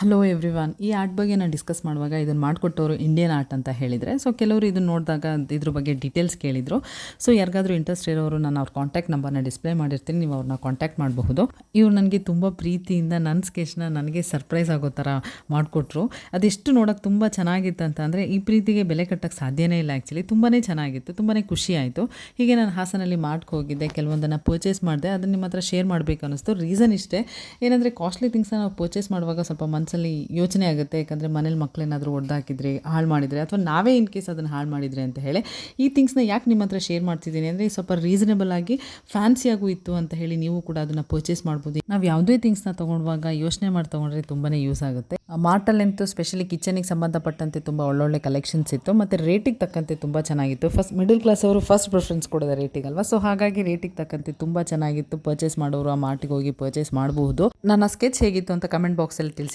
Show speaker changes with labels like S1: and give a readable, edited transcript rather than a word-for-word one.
S1: Hello everyone. ಈ art ಬಗ್ಗೆ ನಾನು ಡಿಸ್ಕಸ್ ಮಾಡುವಾಗ ಇದನ್ನು ಮಾಡಿಕೊಟ್ಟವರು ಇಂಡಿಯನ್ ಆರ್ಟ್ ಅಂತ ಹೇಳಿದರೆ, ಸೊ ಕೆಲವರು ಇದನ್ನು ನೋಡಿದಾಗ ಇದ್ರ ಬಗ್ಗೆ ಡೀಟೇಲ್ಸ್ ಕೇಳಿದರು. ಸೊ ಯಾರಿಗಾದರೂ ಇಂಟ್ರೆಸ್ಟ್ ಇರೋರು ನಾನು ಅವ್ರ ಕಾಂಟ್ಯಾಕ್ಟ್ ನಂಬರ್ನ ಡಿಸ್ಪ್ಲೇ ಮಾಡಿರ್ತೀನಿ, ನೀವು ಅವ್ರನ್ನ ಕಾಂಟ್ಯಾಕ್ಟ್ ಮಾಡಬಹುದು. ಇವ್ರು ನನಗೆ ತುಂಬ ಪ್ರೀತಿಯಿಂದ ನನ್ನ ಸ್ಕೆಚ್ನ ನನಗೆ ಸರ್ಪ್ರೈಸ್ ಆಗೋ ಥರ ಮಾಡಿಕೊಟ್ರು. ಅದೆಷ್ಟು ನೋಡೋಕ್ಕೆ ತುಂಬ ಚೆನ್ನಾಗಿತ್ತು ಅಂತ ಅಂದರೆ ಈ ಪ್ರೀತಿಗೆ ಬೆಲೆ ಕಟ್ಟೋಕ್ಕೆ ಸಾಧ್ಯನೇ ಇಲ್ಲ. ಆ್ಯಕ್ಚುಲಿ ತುಂಬಾ ಚೆನ್ನಾಗಿತ್ತು, ತುಂಬಾ ಖುಷಿ ಆಯಿತು. ಹೀಗೆ ನಾನು ಹಾಸನಲ್ಲಿ ಹೋಗಿದ್ದೆ, ಕೆಲವೊಂದನ್ನು ಪರ್ಚೇಸ್ ಮಾಡಿದೆ, ಅದನ್ನು ನಿಮ್ಮ ಹತ್ರ ಶೇರ್ ಮಾಡಬೇಕು ಅನ್ನಿಸ್ತು. ರೀಸನ್ ಇಷ್ಟೇ, ಏನಂದರೆ ಕಾಸ್ಟ್ಲಿ ಥಿಂಗ್ಸ್ನ ನಾವು ಪರ್ಚೇಸ್ ಮಾಡುವಾಗ ಸ್ವಲ್ಪ ಮನಸ್ಸಲ್ಲಿ ಯೋಚನೆ ಆಗುತ್ತೆ. ಯಾಕಂದರೆ ಮನೇಲಿ ಮಕ್ಕಳೇನಾದರೂ ಹೊಡೆದಾಕಿದ್ರೆ, ಹಾಳು ಮಾಡಿದರೆ, ಅಥವಾ ನಾವೇ ಇನ್ ಕೇಸ್ ಅದನ್ನು ಹಾಳು ಮಾಡಿದರೆ ಅಂತ ಹೇಳಿ ಈ ಥಿಂಗ್ಸ್ನ ಯಾಕೆ ನಿಮ್ಮ ಹತ್ರ ಶೇರ್ ಮಾಡ್ತಿದ್ದೀನಿ ಅಂದರೆ ಸ್ವಲ್ಪ ರೀಸನೇಬಲ್ ಆಗಿ ಫ್ಯಾನ್ಸಿಯಾಗೂ ಇತ್ತು ಅಂತ ಹೇಳಿ ನೀವು ಕೂಡ ಅದನ್ನು ಪರ್ಚೇಸ್ ಮಾಡ್ಬೋದು. ನಾವು ಯಾವುದೇ ಥಿಂಗ್ಸ್ನ ತೊಗೊಳುವಾಗ ಯೋಚನೆ ಮಾಡಿ ತೊಗೊಂಡ್ರೆ ತುಂಬಾ ಯೂಸ್ ಆಗುತ್ತೆ. ಮಾರ್ಟಲ್ಲಂತೂ ಸ್ಪೆಷಲಿ ಕಿಚನಿಗೆ ಸಂಬಂಧಪಟ್ಟಂತೆ ತುಂಬ ಒಳ್ಳೊಳ್ಳೆ ಕಲೆಕ್ಷನ್ಸ್ ಇತ್ತು, ಮತ್ತು ರೇಟಿಗೆ ತಕ್ಕಂತೆ ತುಂಬ ಚೆನ್ನಾಗಿತ್ತು. ಮಿಡಲ್ ಕ್ಲಾಸ್ ಅವರು ಫಸ್ಟ್ ಪ್ರಿಫರೆನ್ಸ್ ಕೊಡೋದು ರೇಟಿಗೆ ಅಲ್ವಾ, ಸೊ ಹಾಗಾಗಿ ರೇಟಿಗೆ ತಕ್ಕಂತೆ ತುಂಬ ಚೆನ್ನಾಗಿತ್ತು. ಪರ್ಚೇಸ್ ಮಾಡೋರು ಆ ಮಾರ್ಟಿಗೆ ಹೋಗಿ ಪರ್ಚೇಸ್ ಮಾಡಬಹುದು. ನನ್ನ ಸ್ಕೆಚ್ ಹೇಗಿತ್ತು ಅಂತ ಕಮೆಂಟ್ ಬಾಕ್ಸಲ್ಲಿ ತಿಳಿಸಿ.